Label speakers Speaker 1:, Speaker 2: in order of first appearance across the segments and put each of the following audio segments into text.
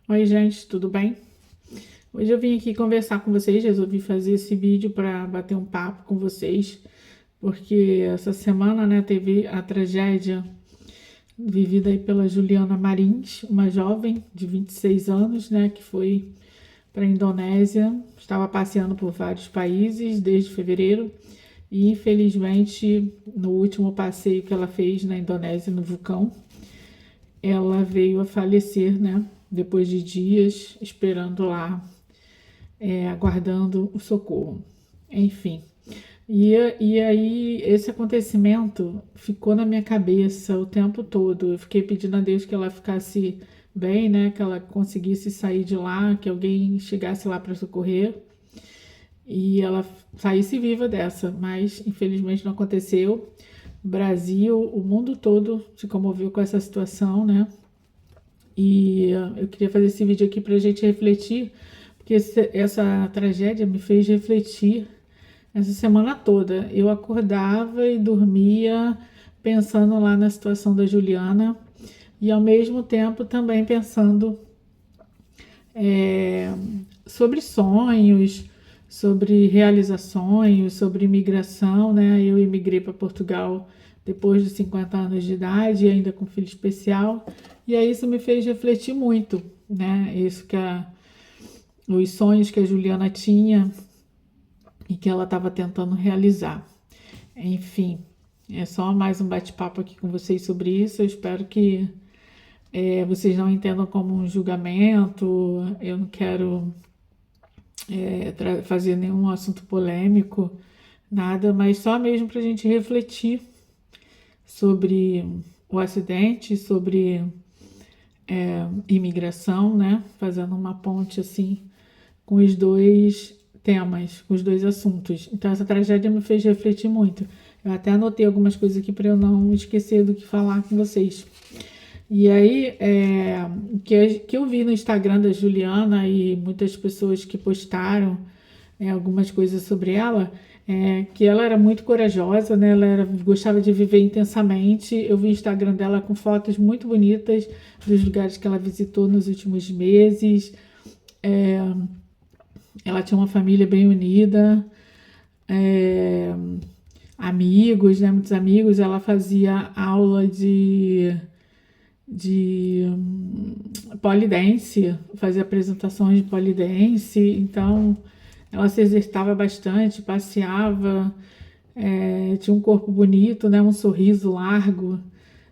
Speaker 1: Oi, gente, tudo bem? Hoje eu vim aqui conversar com vocês, resolvi fazer esse vídeo para bater um papo com vocês, porque essa semana, né, teve a tragédia vivida aí pela Juliana Marins, uma jovem de 26 anos, né, que foi para a Indonésia, estava passeando por vários países desde fevereiro e infelizmente no último passeio que ela fez na Indonésia, no vulcão, ela veio a falecer, né, depois de dias esperando lá aguardando o socorro. Enfim. E aí, esse acontecimento ficou na minha cabeça o tempo todo. Eu fiquei pedindo a Deus que ela ficasse bem, né? Que ela conseguisse sair de lá, que alguém chegasse lá para socorrer e ela saísse viva dessa. Mas infelizmente não aconteceu. O Brasil, o mundo todo se comoveu com essa situação, né? E eu queria fazer esse vídeo aqui para a gente refletir, porque essa tragédia me fez refletir essa semana toda. Eu acordava e dormia pensando lá na situação da Juliana e ao mesmo tempo também pensando é, sobre sonhos, sobre realizar sonhos, sobre imigração, né? Eu imigrei para Portugal depois de 50 anos de idade, ainda com filho especial, e aí isso me fez refletir muito, né? Os sonhos que a Juliana tinha e que ela estava tentando realizar. Enfim, é só mais um bate-papo aqui com vocês sobre isso. Eu espero que vocês não entendam como um julgamento. Eu não quero fazer nenhum assunto polêmico, nada, mas só mesmo para a gente refletir sobre o acidente, sobre imigração, né? Fazendo uma ponte assim com os dois temas, com os dois assuntos. Então essa tragédia me fez refletir muito. Eu até anotei algumas coisas aqui para eu não esquecer do que falar com vocês. E aí, que eu vi no Instagram da Juliana e muitas pessoas que postaram algumas coisas sobre ela, que ela era muito corajosa, né? Gostava de viver intensamente. Eu vi o Instagram dela com fotos muito bonitas dos lugares que ela visitou nos últimos meses. É, ela tinha uma família bem unida, é, amigos, né? Muitos amigos. Ela fazia aula de polidense, fazia apresentações de polidense, então ela se exercitava bastante, passeava, tinha um corpo bonito, né, um sorriso largo,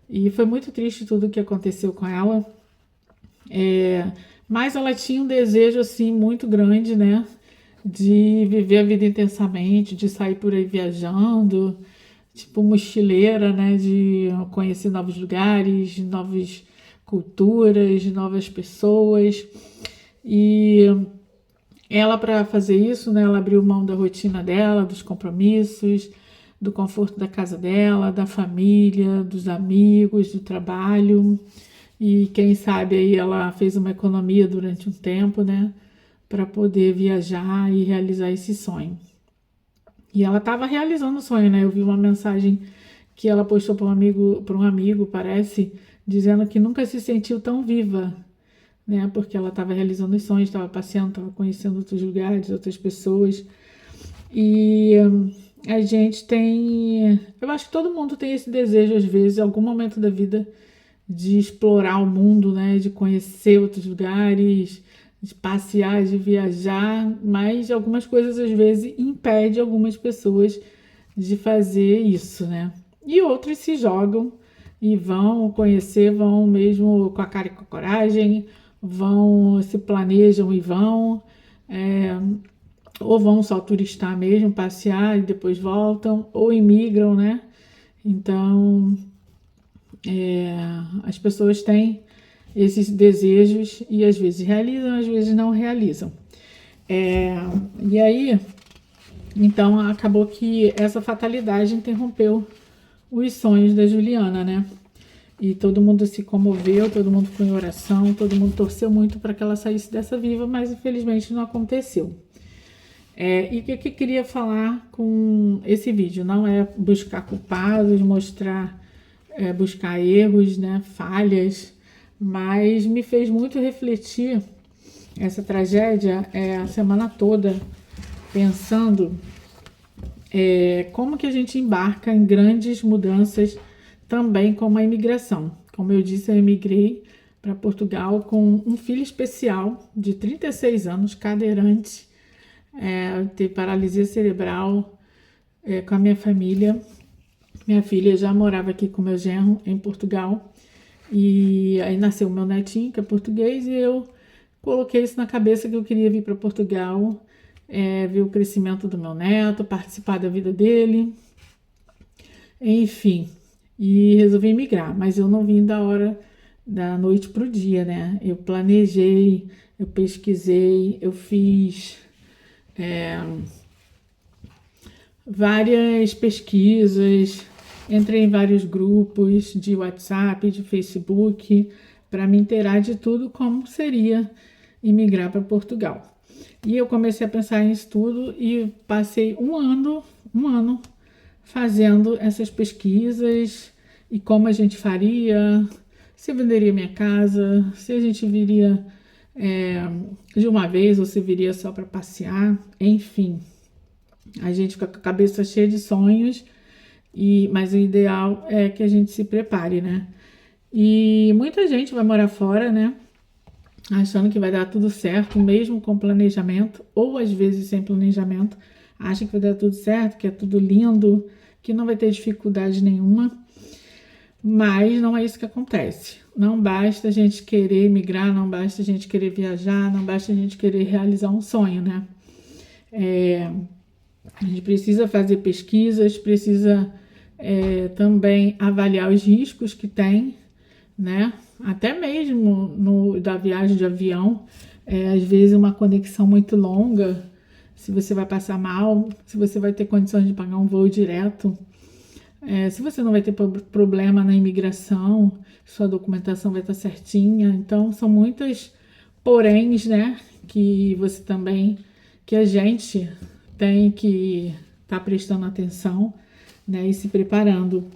Speaker 1: e foi muito triste tudo o que aconteceu com ela, é, mas ela tinha um desejo assim muito grande, né, de viver a vida intensamente, de sair por aí viajando, tipo mochileira, né, de conhecer novos lugares, novas culturas, novas pessoas. E ela, para fazer isso, né, ela abriu mão da rotina dela, dos compromissos, do conforto da casa dela, da família, dos amigos, do trabalho. E quem sabe aí ela fez uma economia durante um tempo, né, para poder viajar e realizar esse sonho. E ela estava realizando o sonho, né? Eu vi uma mensagem que ela postou para um amigo, parece, dizendo que nunca se sentiu tão viva, né? Porque ela estava realizando os sonhos, estava passeando, estava conhecendo outros lugares, outras pessoas. E a gente tem, eu acho que todo mundo tem esse desejo às vezes, em algum momento da vida, de explorar o mundo, né? De conhecer outros lugares, de passear, de viajar, mas algumas coisas às vezes impedem algumas pessoas de fazer isso, né? E outros se jogam e vão conhecer, vão mesmo com a cara e com a coragem, vão, se planejam e vão, é, ou vão só turistar mesmo, passear e depois voltam, ou imigram, né? Então, as pessoas têm esses desejos e às vezes realizam, às vezes não realizam. É, e aí, então, acabou que essa fatalidade interrompeu os sonhos da Juliana, né? E todo mundo se comoveu, todo mundo foi em oração, todo mundo torceu muito para que ela saísse dessa viva, mas infelizmente não aconteceu. E o que eu queria falar com esse vídeo? Não é buscar culpados, buscar erros, né, falhas, mas me fez muito refletir essa tragédia a semana toda, pensando como que a gente embarca em grandes mudanças também como a imigração. Como eu disse, eu imigrei para Portugal com um filho especial de 36 anos, cadeirante, ter paralisia cerebral, com a minha família. Minha filha já morava aqui com meu genro em Portugal e aí nasceu o meu netinho, que é português, e eu coloquei isso na cabeça que eu queria vir para Portugal, ver o crescimento do meu neto, participar da vida dele, enfim, e resolvi migrar, mas eu não vim da noite para o dia, né? Eu planejei, eu pesquisei, eu fiz várias pesquisas, entrei em vários grupos de WhatsApp, de Facebook, para me inteirar de tudo como seria imigrar para Portugal. E eu comecei a pensar nisso tudo e passei um ano fazendo essas pesquisas e como a gente faria, se eu venderia minha casa, se a gente viria de uma vez ou se viria só para passear, enfim. A gente fica com a cabeça cheia de sonhos, mas o ideal é que a gente se prepare, né? E muita gente vai morar fora, né? Achando que vai dar tudo certo, mesmo com planejamento, ou às vezes sem planejamento, acha que vai dar tudo certo, que é tudo lindo, que não vai ter dificuldade nenhuma, mas não é isso que acontece. Não basta a gente querer migrar, não basta a gente querer viajar, não basta a gente querer realizar um sonho, né? A gente precisa fazer pesquisas, precisa também avaliar os riscos que tem, né? Até mesmo da viagem de avião, às vezes uma conexão muito longa, se você vai passar mal, se você vai ter condições de pagar um voo direto, se você não vai ter problema na imigração, sua documentação vai estar certinha. Então, são muitas poréns, né? Que a gente tem que estar prestando atenção, né? E se preparando.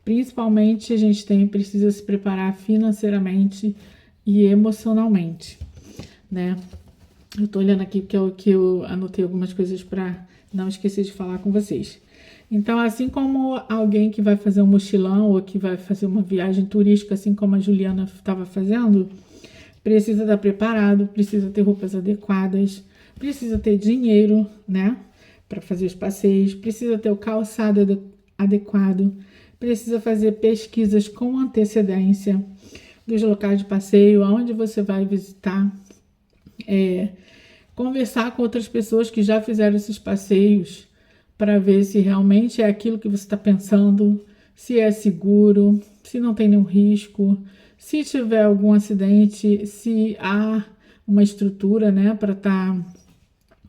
Speaker 1: Principalmente, a gente precisa se preparar financeiramente e emocionalmente, né? Eu tô olhando aqui porque eu anotei algumas coisas para não esquecer de falar com vocês. Então, assim como alguém que vai fazer um mochilão ou que vai fazer uma viagem turística, assim como a Juliana estava fazendo, precisa estar preparado, precisa ter roupas adequadas, precisa ter dinheiro, né, para fazer os passeios, precisa ter o calçado adequado, precisa fazer pesquisas com antecedência dos locais de passeio, aonde você vai visitar, conversar com outras pessoas que já fizeram esses passeios para ver se realmente é aquilo que você está pensando, se é seguro, se não tem nenhum risco, se tiver algum acidente, se há uma estrutura, né, para estar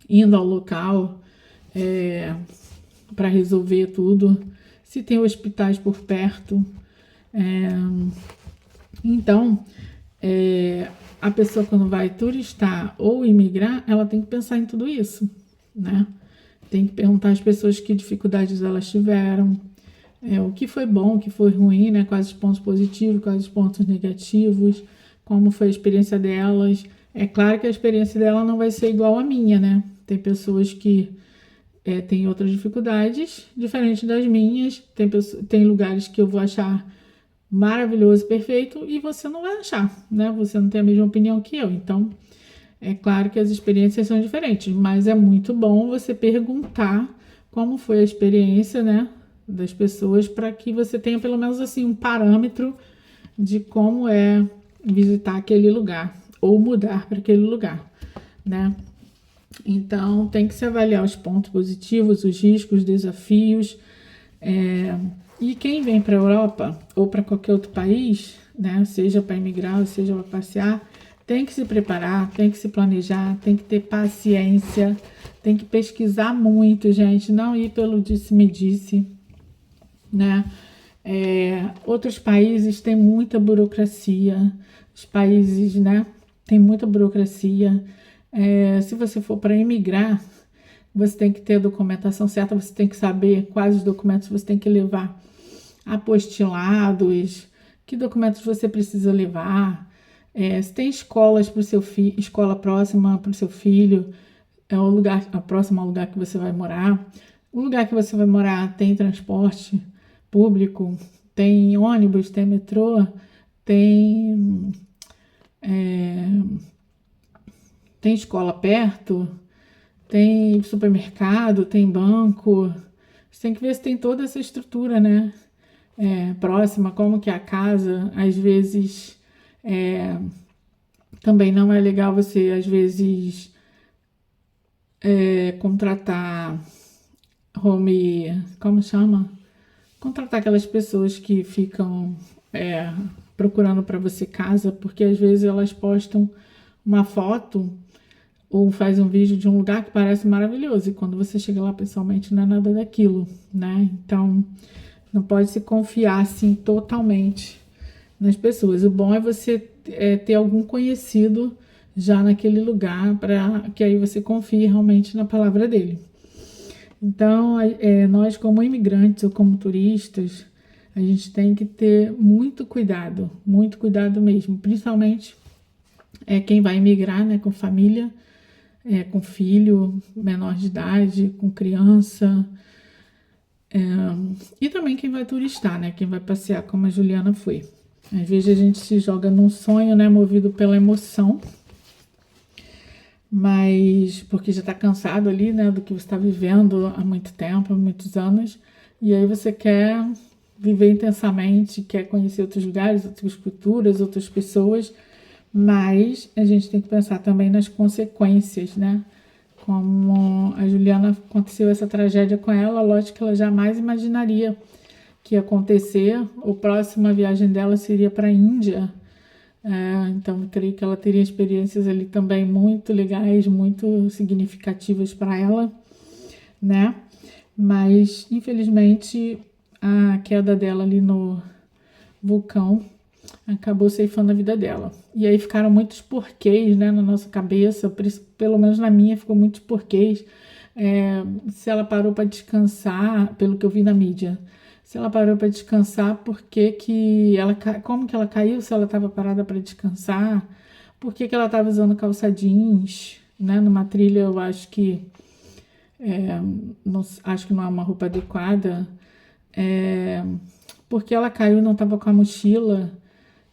Speaker 1: indo ao local para resolver tudo, se tem hospitais por perto. Então, a pessoa quando vai turistar ou imigrar, ela tem que pensar em tudo isso, né? Tem que perguntar às pessoas que dificuldades elas tiveram, o que foi bom, o que foi ruim, né? Quais os pontos positivos, quais os pontos negativos, como foi a experiência delas. É claro que a experiência dela não vai ser igual à minha, né? Tem pessoas que têm outras dificuldades diferentes das minhas, tem lugares que eu vou achar maravilhoso, perfeito, e você não vai achar, né? Você não tem a mesma opinião que eu, então é claro que as experiências são diferentes, mas é muito bom você perguntar como foi a experiência, né, das pessoas, para que você tenha pelo menos assim um parâmetro de como é visitar aquele lugar ou mudar para aquele lugar, né? Então tem que se avaliar os pontos positivos, os riscos, os desafios. E quem vem para a Europa ou para qualquer outro país, né, seja para emigrar, seja para passear, tem que se preparar, tem que se planejar, tem que ter paciência, tem que pesquisar muito, gente, não ir pelo disse-me-disse, né? Outros países têm muita burocracia, os países, né, têm muita burocracia. Se você for para emigrar, você tem que ter a documentação certa, você tem que saber quais os documentos você tem que levar apostilados, que documentos você precisa levar, Se tem escolas para o seu filho, escola próxima para o seu filho, é o lugar, a próxima ao lugar que você vai morar. O lugar que você vai morar tem transporte público, tem ônibus, tem metrô, tem, tem escola perto, tem supermercado, tem banco. Você tem que ver se tem toda essa estrutura, né? Próxima, como que é a casa. Às vezes também não é legal você, às vezes, contratar como chama? Contratar aquelas pessoas que ficam procurando para você casa, porque às vezes elas postam uma foto ou faz um vídeo de um lugar que parece maravilhoso e quando você chega lá pessoalmente não é nada daquilo, né? Então não pode se confiar assim totalmente nas pessoas. O bom é você ter algum conhecido já naquele lugar para que aí você confie realmente na palavra dele. Então, nós como imigrantes ou como turistas, a gente tem que ter muito cuidado mesmo, principalmente quem vai imigrar, né, com família, com filho menor de idade, com criança, e também quem vai turistar, né, quem vai passear, como a Juliana foi. Às vezes a gente se joga num sonho, né, movido pela emoção, mas porque já está cansado ali, né, do que você está vivendo há muito tempo, há muitos anos, e aí você quer viver intensamente, quer conhecer outros lugares, outras culturas, outras pessoas, mas a gente tem que pensar também nas consequências, né? Como a Juliana aconteceu essa tragédia com ela, lógico que ela jamais imaginaria que ia acontecer. A próxima viagem dela seria para a Índia. Então, eu creio que ela teria experiências ali também muito legais, muito significativas para ela, né? Mas, infelizmente, a queda dela ali no vulcão acabou ceifando a vida dela. E aí ficaram muitos porquês, né, na nossa cabeça, pelo menos na minha ficou muitos porquês. Se ela parou para descansar, pelo que eu vi na mídia, se ela parou para descansar, por que que ela, como que ela caiu se ela estava parada para descansar? Por que que ela estava usando calça jeans, né? Numa trilha, eu acho que não, acho que não é uma roupa adequada. Porque ela caiu e não estava com a mochila.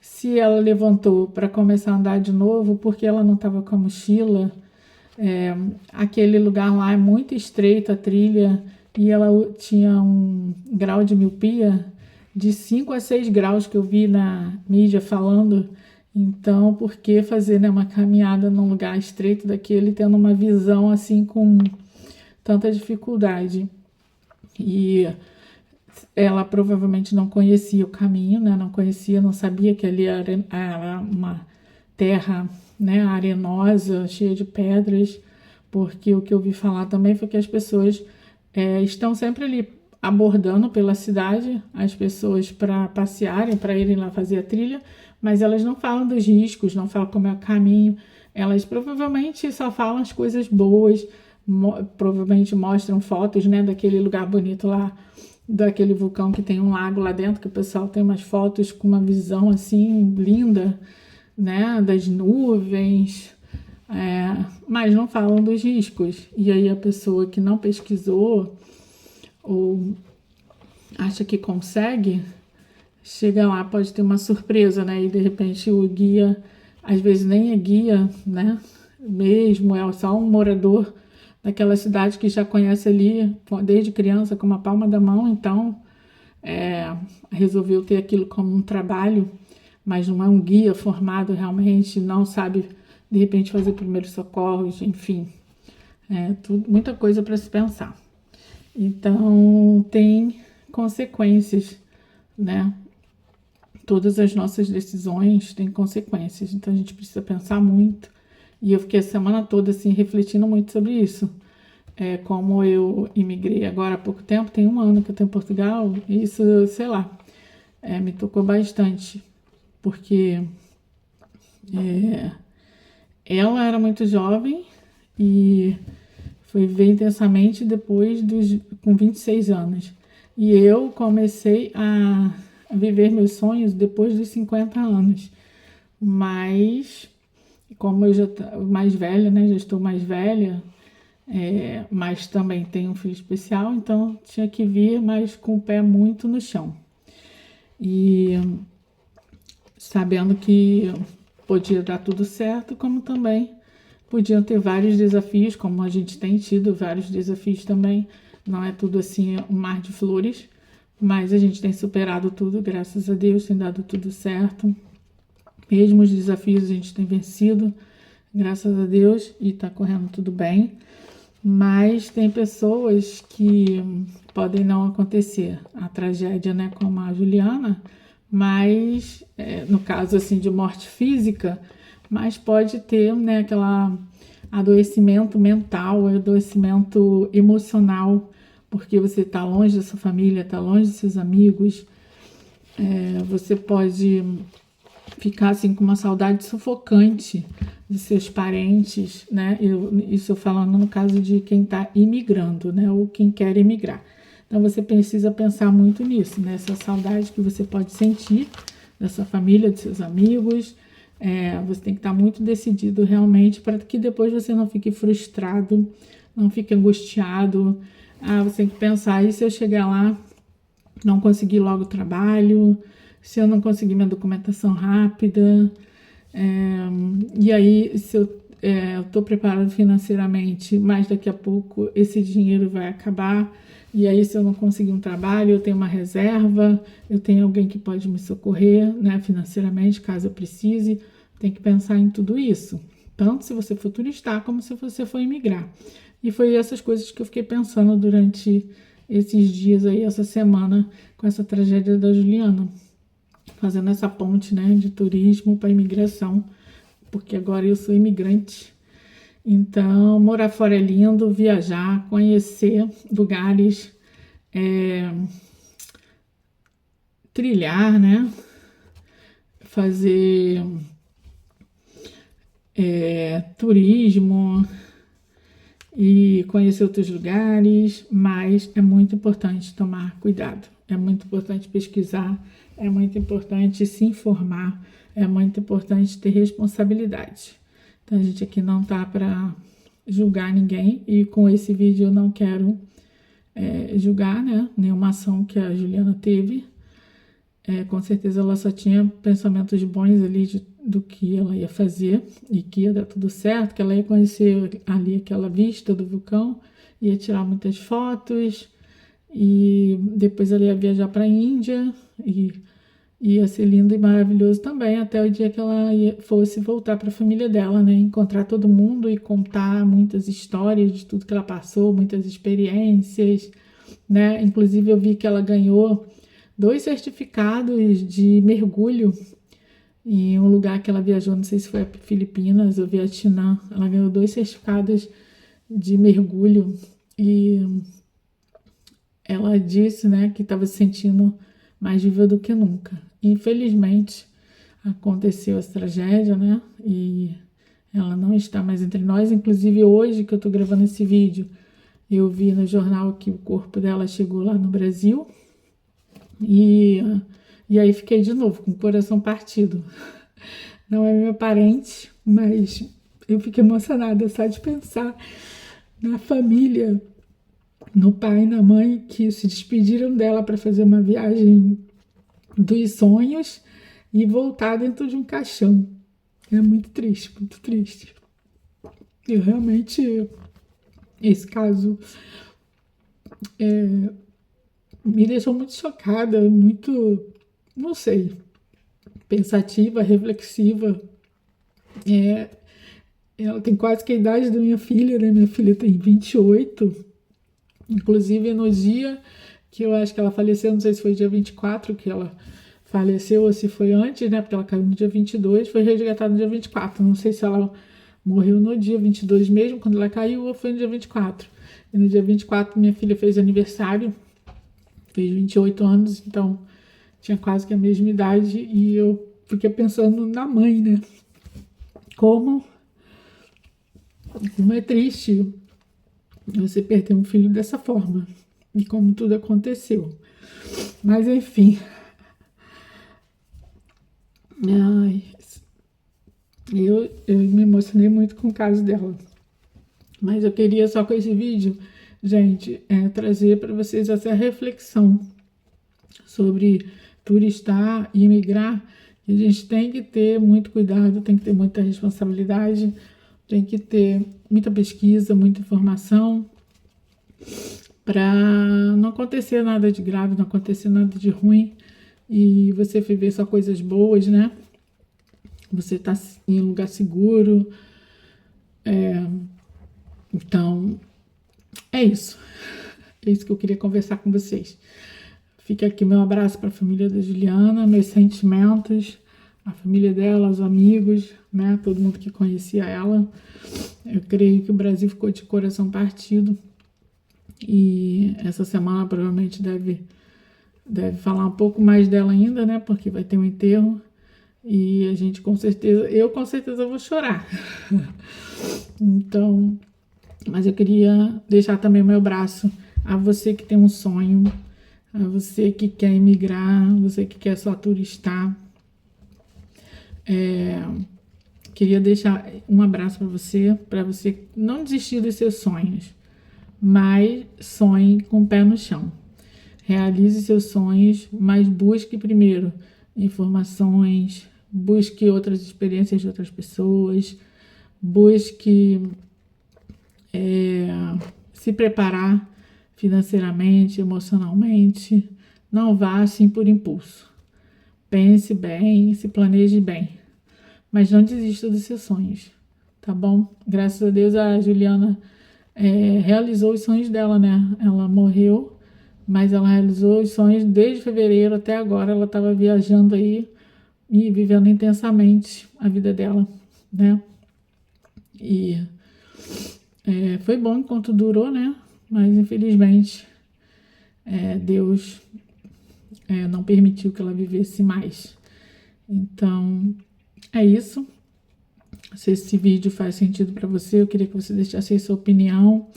Speaker 1: Se ela levantou para começar a andar de novo, porque ela não estava com a mochila. Aquele lugar lá é muito estreito, a trilha, e ela tinha um grau de miopia de 5 a 6 graus que eu vi na mídia falando. Então, por que fazer, né, uma caminhada num lugar estreito daquele, tendo uma visão assim com tanta dificuldade? E ela provavelmente não conhecia o caminho, né? Não conhecia, não sabia que ali era uma terra, né, arenosa, cheia de pedras, porque o que eu ouvi falar também foi que as pessoas estão sempre ali abordando pela cidade as pessoas para passearem, para irem lá fazer a trilha, mas elas não falam dos riscos, não falam como é o caminho, elas provavelmente só falam as coisas boas, provavelmente mostram fotos, né, daquele lugar bonito lá, daquele vulcão que tem um lago lá dentro, que o pessoal tem umas fotos com uma visão assim linda, né, das nuvens, mas não falam dos riscos. E aí a pessoa que não pesquisou ou acha que consegue, chega lá, pode ter uma surpresa, né? E de repente o guia, às vezes nem é guia, né? Mesmo é só um morador daquela cidade que já conhece ali desde criança com uma palma da mão, então resolveu ter aquilo como um trabalho, mas não é um guia formado realmente, não sabe de repente fazer primeiros socorros, enfim, muita coisa para se pensar. Então tem consequências, né? Todas as nossas decisões têm consequências, então a gente precisa pensar muito. E eu fiquei a semana toda assim refletindo muito sobre isso. Como eu imigrei agora há pouco tempo, tem 1 ano que eu estou em Portugal, e isso, sei lá, me tocou bastante, porque ela era muito jovem e foi viver intensamente com 26 anos. E eu comecei a viver meus sonhos depois dos 50 anos. mas como eu já mais velha, né, já estou mais velha, mas também tenho um filho especial, então tinha que vir, mas com o pé muito no chão. E sabendo que podia dar tudo certo, como também podiam ter vários desafios, como a gente tem tido vários desafios também. Não é tudo assim um mar de flores, mas a gente tem superado tudo, graças a Deus, tem dado tudo certo. Mesmo os desafios a gente tem vencido, graças a Deus, e tá correndo tudo bem. Mas tem pessoas que podem não acontecer a tragédia, né, como a Juliana, mas no caso assim de morte física, mas pode ter, né, aquela adoecimento mental, adoecimento emocional, porque você está longe da sua família, está longe dos seus amigos, você pode ficar assim com uma saudade sufocante de seus parentes, né? Isso eu falando no caso de quem está imigrando, né? Ou quem quer emigrar. Então você precisa pensar muito nisso, nessa saudade que você pode sentir da sua família, dos seus amigos. Você tem que estar muito decidido realmente para que depois você não fique frustrado, não fique angustiado. Você tem que pensar, e se eu chegar lá, não conseguir logo o trabalho, se eu não conseguir minha documentação rápida, e aí se eu estou preparado financeiramente, mas daqui a pouco esse dinheiro vai acabar, e aí se eu não conseguir um trabalho, eu tenho uma reserva, eu tenho alguém que pode me socorrer, né, financeiramente, caso eu precise. Tem que pensar em tudo isso, tanto se você for turistar, como se você for imigrar. E foi essas coisas que eu fiquei pensando durante esses dias aí, essa semana, com essa tragédia da Juliana, fazendo essa ponte, né, de turismo para imigração, porque agora eu sou imigrante. Então, morar fora é lindo, viajar, conhecer lugares, trilhar, né, fazer turismo e conhecer outros lugares, mas é muito importante tomar cuidado, é muito importante pesquisar, é muito importante se informar, é muito importante ter responsabilidade. Então a gente aqui não tá para julgar ninguém, e com esse vídeo eu não quero julgar, né, nenhuma ação que a Juliana teve. Com certeza ela só tinha pensamentos bons ali do que ela ia fazer e que ia dar tudo certo, que ela ia conhecer ali aquela vista do vulcão, ia tirar muitas fotos e depois ela ia viajar para a Índia e ia ser lindo e maravilhoso também, até o dia que ela fosse voltar para a família dela, né? Encontrar todo mundo e contar muitas histórias de tudo que ela passou, muitas experiências, né? Inclusive eu vi que ela ganhou 2 certificados de mergulho em um lugar que ela viajou, não sei se foi a Filipinas ou Vietnã. Ela ganhou 2 certificados de mergulho e ela disse, né, que estava se sentindo mais viva do que nunca. Infelizmente, aconteceu essa tragédia, né, e ela não está mais entre nós. Inclusive, hoje que eu estou gravando esse vídeo, eu vi no jornal que o corpo dela chegou lá no Brasil. E aí fiquei de novo com o coração partido. Não é meu parente, mas eu fiquei emocionada só de pensar na família, no pai e na mãe que se despediram dela para fazer uma viagem dos sonhos e voltar dentro de um caixão. É muito triste, muito triste. Eu realmente, esse caso me deixou muito chocada, muito, não sei, pensativa, reflexiva. Ela tem quase que a idade da minha filha, né? Minha filha tem 28. Inclusive, no dia que eu acho que ela faleceu, não sei se foi dia 24 que ela faleceu ou se foi antes, né? Porque ela caiu no dia 22, foi resgatada no dia 24. Não sei se ela morreu no dia 22 mesmo, quando ela caiu, ou foi no dia 24. E no dia 24 minha filha fez aniversário, fez 28 anos, então tinha quase que a mesma idade, e eu fiquei pensando na mãe, né? Como é triste você perder um filho dessa forma, e como tudo aconteceu. Mas enfim. Ai, Eu me emocionei muito com o caso dela. Mas eu queria só com esse vídeo, gente, trazer para vocês essa reflexão sobre turistar e imigrar. E a gente tem que ter muito cuidado, tem que ter muita responsabilidade, tem que ter muita pesquisa, muita informação para não acontecer nada de grave, não acontecer nada de ruim e você viver só coisas boas, né? Você tá em um lugar seguro. Então, é isso. É isso que eu queria conversar com vocês. Fica aqui meu abraço para a família da Juliana, meus sentimentos, a família dela, os amigos, né? Todo mundo que conhecia ela. Eu creio que o Brasil ficou de coração partido e essa semana provavelmente deve falar um pouco mais dela ainda, né? Porque vai ter um enterro e a gente eu com certeza vou chorar. Então, mas eu queria deixar também meu abraço a você que tem um sonho, a você que quer emigrar, você que quer só turistar. Queria deixar um abraço para você não desistir dos seus sonhos, mas sonhe com o pé no chão. Realize seus sonhos, mas busque primeiro informações, busque outras experiências de outras pessoas, busque se preparar financeiramente, emocionalmente. Não vá assim por impulso. Pense bem, se planeje bem, mas não desista dos seus sonhos, tá bom? Graças a Deus a Juliana realizou os sonhos dela, né? Ela morreu, mas ela realizou os sonhos desde fevereiro até agora. Ela estava viajando aí e vivendo intensamente a vida dela, né? E foi bom enquanto durou, né? Mas infelizmente Deus não permitiu que ela vivesse mais. Então é isso. Se esse vídeo faz sentido para você, eu queria que você deixasse aí sua opinião.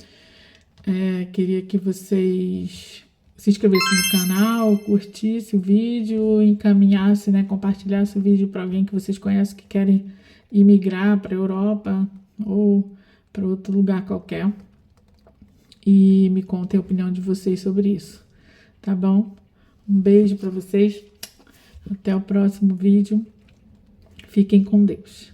Speaker 1: Queria que vocês se inscrevessem no canal, curtisse o vídeo, encaminhasse, né, compartilhasse o vídeo para alguém que vocês conhecem que querem imigrar para a Europa ou para outro lugar qualquer. E me contem a opinião de vocês sobre isso, tá bom? Um beijo para vocês. Até o próximo vídeo. Fiquem com Deus.